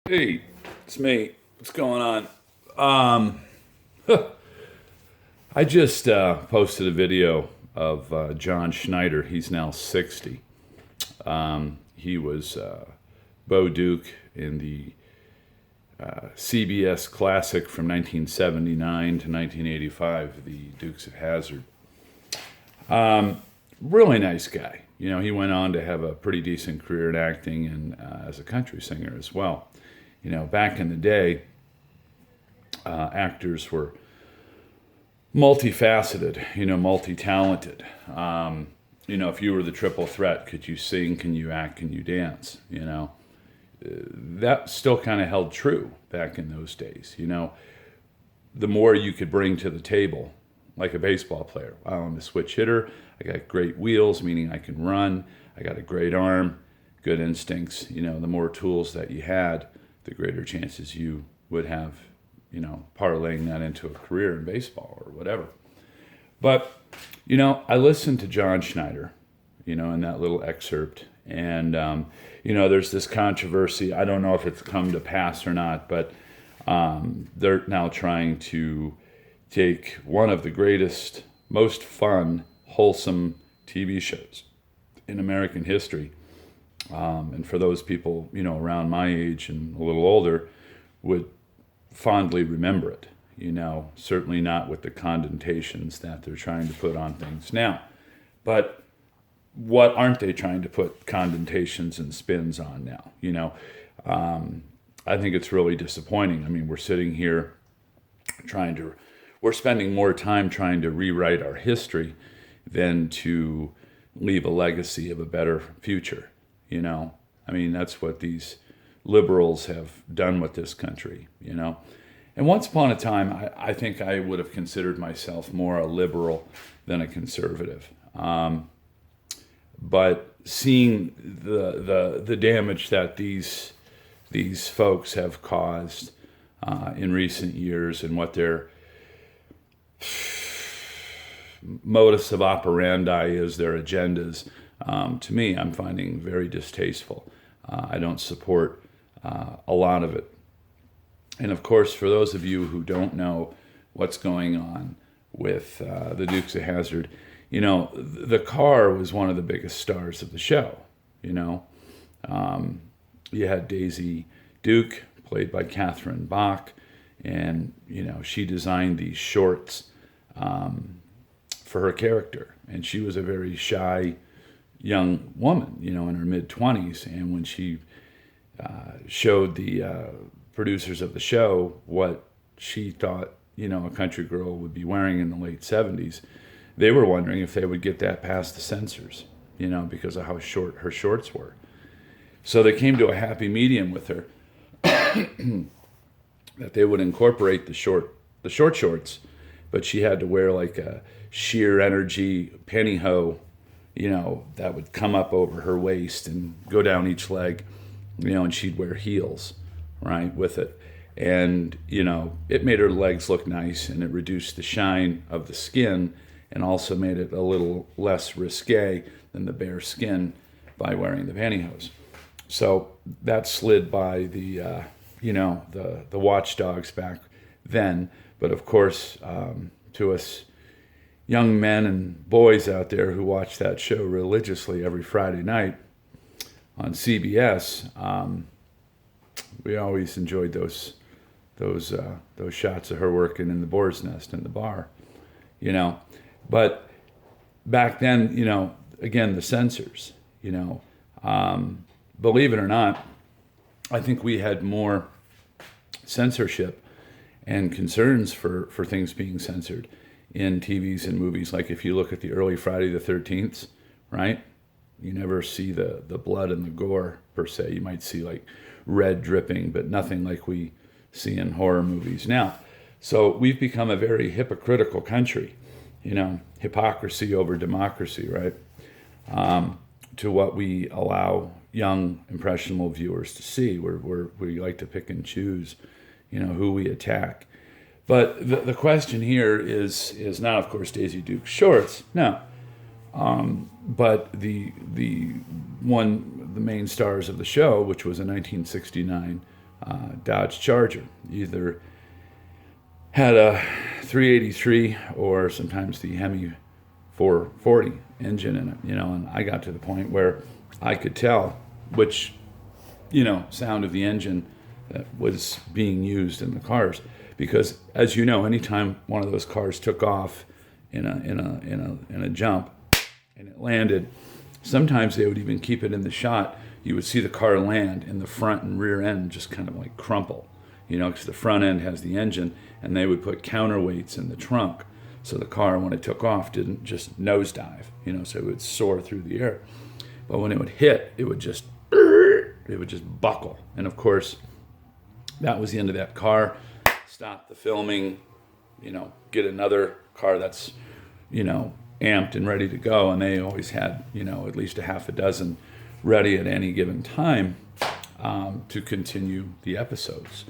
Hey, it's me. What's going on? I just posted a video of John Schneider. He's now 60. He was Bo Duke in the CBS Classic from 1979 to 1985, the Dukes of Hazzard. Really nice guy. You know, he went on to have a pretty decent career in acting and as a country singer as well. You know, back in the day, actors were multifaceted, multi-talented. If you were the triple threat, could you sing, can you act, can you dance? That still kind of held true back in those days. The more you could bring to the table, like a baseball player. I'm a switch hitter. I got great wheels, meaning I can run. I got a great arm, good instincts. The more tools that you had, the greater chances you would have, parlaying that into a career in baseball or whatever. But, I listened to John Schneider, in that little excerpt. And, there's this controversy. I don't know if it's come to pass or not, but they're now trying to take one of the greatest, most fun, wholesome TV shows in American history. And for those people, around my age and a little older, would fondly remember it. Certainly not with the connotations that they're trying to put on things now. But what aren't they trying to put connotations and spins on now? I think it's really disappointing. I mean, we're sitting here we're spending more time trying to rewrite our history than to leave a legacy of a better future. That's what these liberals have done with this country, And once upon a time, I think I would have considered myself more a liberal than a conservative. But seeing the damage that these folks have caused in recent years and what their modus of operandi is, their agendas, to me, I'm finding very distasteful. I don't support a lot of it. And of course, for those of you who don't know what's going on with the Dukes of Hazzard, the car was one of the biggest stars of the show. You had Daisy Duke, played by Catherine Bach, and she designed these shorts for her character, and she was a very shy young woman, in her mid-20s, and when she showed the producers of the show what she thought, a country girl would be wearing in the late 70s, they were wondering if they would get that past the censors, because of how short her shorts were. So they came to a happy medium with her that they would incorporate the short shorts, but she had to wear like a sheer energy pantyhose, that would come up over her waist and go down each leg, and she'd wear heels, right, with it. And, it made her legs look nice, and it reduced the shine of the skin and also made it a little less risque than the bare skin by wearing the pantyhose. So that slid by the watchdogs back then. But of course, to us young men and boys out there who watch that show religiously every Friday night on CBS, we always enjoyed those shots of her working in the boar's nest in the bar, But back then, again, the censors, believe it or not, I think we had more censorship and concerns for things being censored in TVs and movies. Like if you look at the early Friday the 13th, right? You never see the blood and the gore per se. You might see like red dripping, but nothing like we see in horror movies now. So we've become a very hypocritical country, hypocrisy over democracy, right? To what we allow young, impressionable viewers to see. We like to pick and choose, who we attack. But the question here is not, of course, Daisy Duke's shorts, no. But the main stars of the show, which was a 1969 Dodge Charger. Either had a 383 or sometimes the Hemi 440 engine in it, and I got to the point where I could tell which, sound of the engine that was being used in the cars. Because as you know, anytime one of those cars took off in a jump and it landed, sometimes they would even keep it in the shot. You would see the car land and the front and rear end just kind of like crumple, because the front end has the engine, and they would put counterweights in the trunk. So the car, when it took off, didn't just nosedive, so it would soar through the air. But when it would hit, it would just buckle. And of course, that was the end of that car. Stop the filming, get another car that's, amped and ready to go. And they always had, at least a half a dozen ready at any given time to continue the episodes.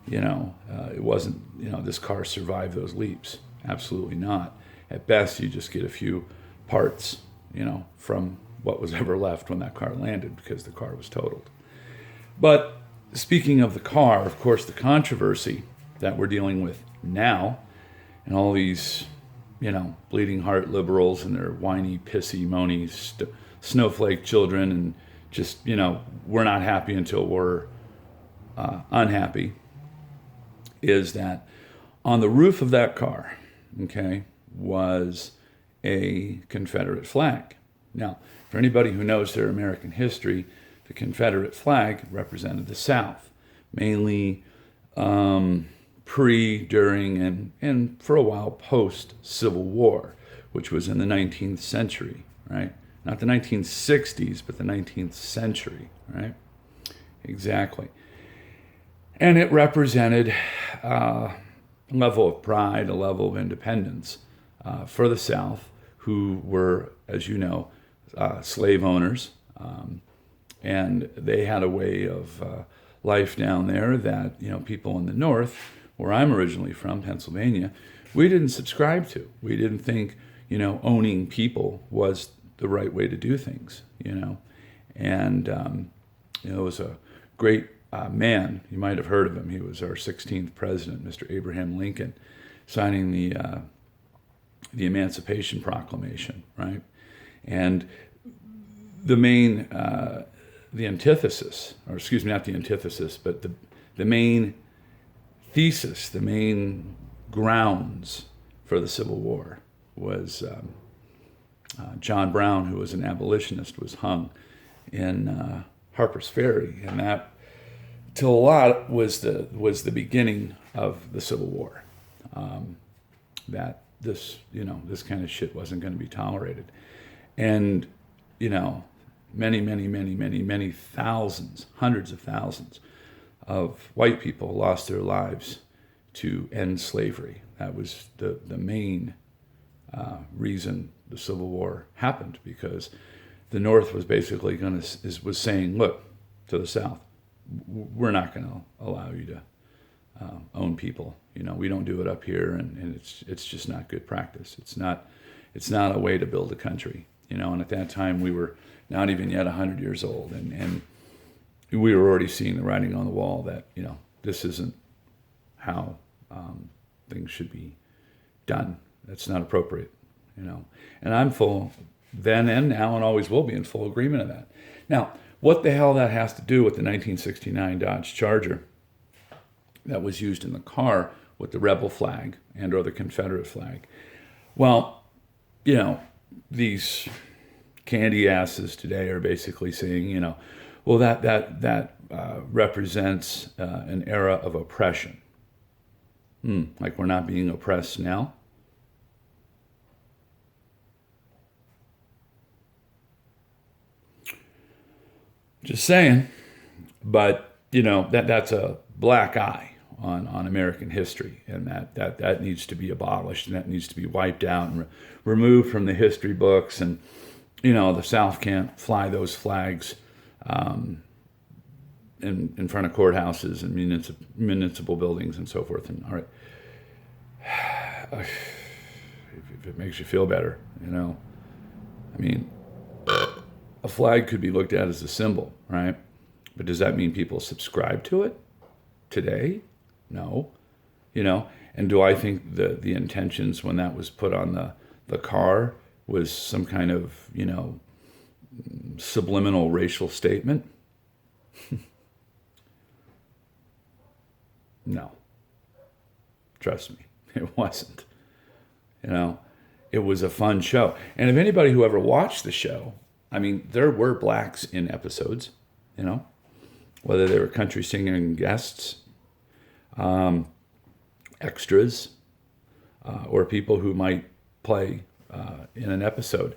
It wasn't, this car survived those leaps. Absolutely not. At best, you just get a few parts, from what was ever left when that car landed, because the car was totaled. But speaking of the car, of course, the controversy that we're dealing with now, and all these, bleeding heart liberals and their whiny, pissy, moany, snowflake children, and just, we're not happy until we're unhappy, is that on the roof of that car, was a Confederate flag. Now, for anybody who knows their American history, the Confederate flag represented the South, mainly pre, during, and for a while post-Civil War, which was in the 19th century, right? Not the 1960s, but the 19th century, right? Exactly. And it represented a level of pride, a level of independence for the South, who were, as you know, slave owners. And they had a way of life down there that, people in the North, where I'm originally from, Pennsylvania, we didn't subscribe to. We didn't think, owning people was the right way to do things, And, it was a great man. You might have heard of him. He was our 16th president, Mr. Abraham Lincoln, signing the Emancipation Proclamation, right? And the main, the antithesis, or excuse me, not the antithesis, but the main thesis, the main grounds for the Civil War was John Brown, who was an abolitionist, was hung in Harper's Ferry, and that, till a lot, was the beginning of the Civil War. That this kind of shit wasn't going to be tolerated, and many thousands, hundreds of thousands of white people lost their lives to end slavery. That was the main reason the Civil War happened, because the North was basically was saying, look, to the South, we're not going to allow you to own people. We don't do it up here, and it's just not good practice. It's not a way to build a country. And at that time we were not even yet 100 years old, and we were already seeing the writing on the wall that this isn't how things should be done. That's not appropriate. And I'm full then and now and always will be in full agreement of that. Now, what the hell that has to do with the 1969 Dodge Charger that was used in the car with the rebel flag and or the Confederate flag? Well, these candy asses today are basically saying, well, that represents an era of oppression. Like we're not being oppressed now? Just saying. But, that's a black eye on American history, and that needs to be abolished, and that needs to be wiped out and removed from the history books. And, the South can't fly those flags in front of courthouses and municipal buildings and so forth. And all right, if it makes you feel better, a flag could be looked at as a symbol, right? But does that mean people subscribe to it? today? No. And do I think the intentions when that was put on the car was some kind of, subliminal racial statement? No. Trust me, it wasn't. It was a fun show. And if anybody who ever watched the show, I mean, there were blacks in episodes, whether they were country singing guests, extras, or people who might play in an episode.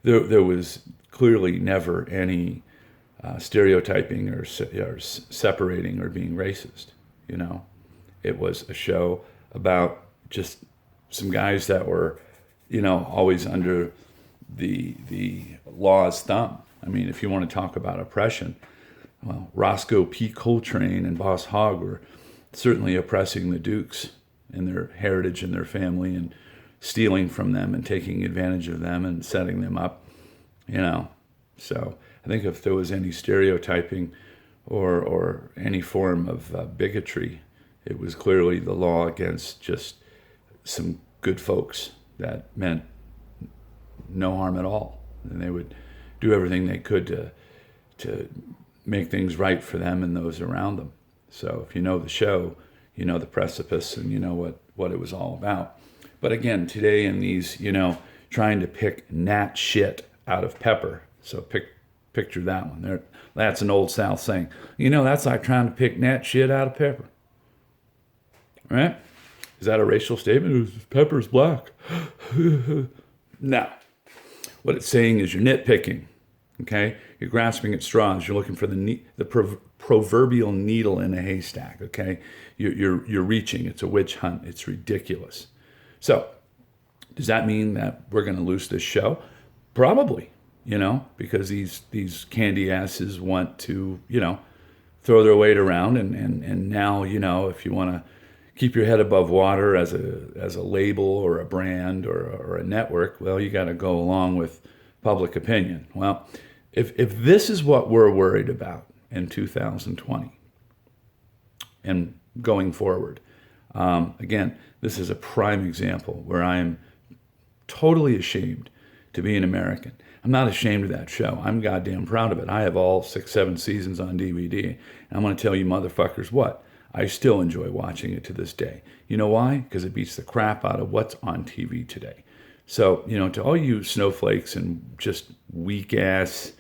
There was clearly never any stereotyping or separating or being racist. It was a show about just some guys that were, always under the law's thumb. I mean, if you want to talk about oppression, well, Roscoe P. Coltrane and Boss Hogg were certainly oppressing the Dukes and their heritage and their family and stealing from them and taking advantage of them and setting them up, So I think if there was any stereotyping or any form of bigotry, it was clearly the law against just some good folks that meant no harm at all. And they would do everything they could to make things right for them and those around them. So if you know the show, you know the precipice and you know what it was all about. But again, today in these, trying to pick gnat shit out of pepper. So picture that one. There, that's an old South saying. That's like trying to pick gnat shit out of pepper. Right? Is that a racial statement? Pepper's black. No. What it's saying is you're nitpicking. Okay? You're grasping at straws. You're looking for the proverbial needle in a haystack. Okay? You're reaching. It's a witch hunt. It's ridiculous. So, does that mean that we're going to lose this show? Probably. Because these candy asses want to, throw their weight around, and now, if you want to keep your head above water as a label or a brand or a network, well, you got to go along with public opinion. Well, if this is what we're worried about in 2020 and going forward, again, this is a prime example where I am totally ashamed to be an American. I'm not ashamed of that show. I'm goddamn proud of it. I have all 6-7 seasons on DVD. And I'm going to tell you motherfuckers what. I still enjoy watching it to this day. You know why? Because it beats the crap out of what's on TV today. So, to all you snowflakes and just weak-ass,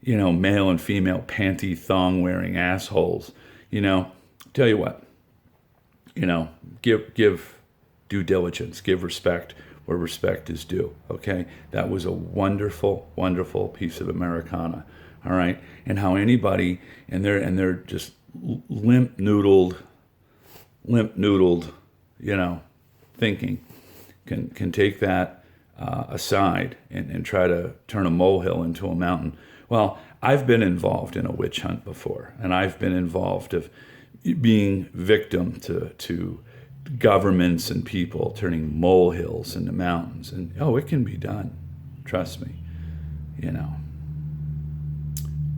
male and female panty thong-wearing assholes, tell you what, give due diligence, give respect where respect is due, okay? That was a wonderful, wonderful piece of Americana, all right? And how anybody, and they're just limp-noodled, thinking, can take that aside and try to turn a molehill into a mountain. Well, I've been involved in a witch hunt before, and I've been involved of being victim to governments and people turning molehills into mountains. And, it can be done. Trust me,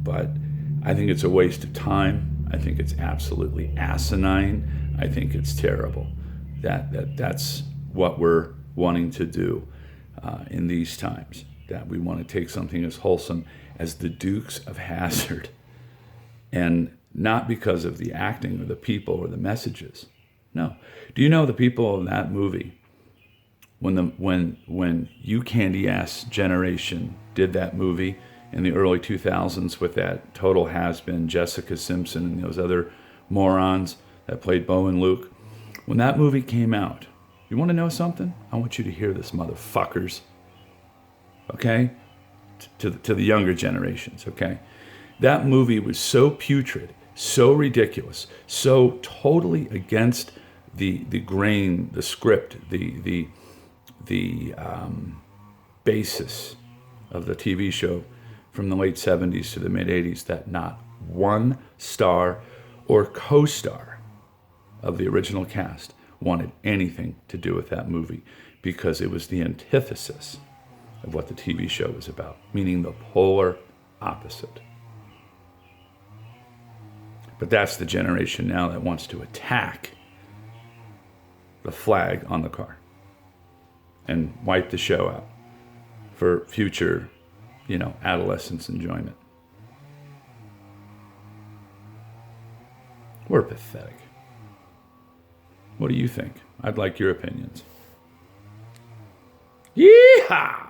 But I think it's a waste of time. I think it's absolutely asinine. I think it's terrible. That's what we're wanting to do in these times. That we want to take something as wholesome as the Dukes of Hazzard, and not because of the acting or the people or the messages. No. Do you know the people of that movie, when you candy ass generation did that movie in the early 2000s with that total has-been Jessica Simpson and those other morons that played Bo and Luke, when that movie came out, you want to know something? I want you to hear this, motherfuckers. Okay? To the younger generations, okay? That movie was so putrid, so ridiculous, so totally against the grain, the script, the basis of the TV show from the late 70s to the mid 80s, that not one star or co-star of the original cast wanted anything to do with that movie, because it was the antithesis of what the TV show was about, meaning the polar opposite. But that's the generation now that wants to attack the flag on the car and wipe the show out for future, adolescence enjoyment. We're pathetic. What do you think? I'd like your opinions. Yeehaw!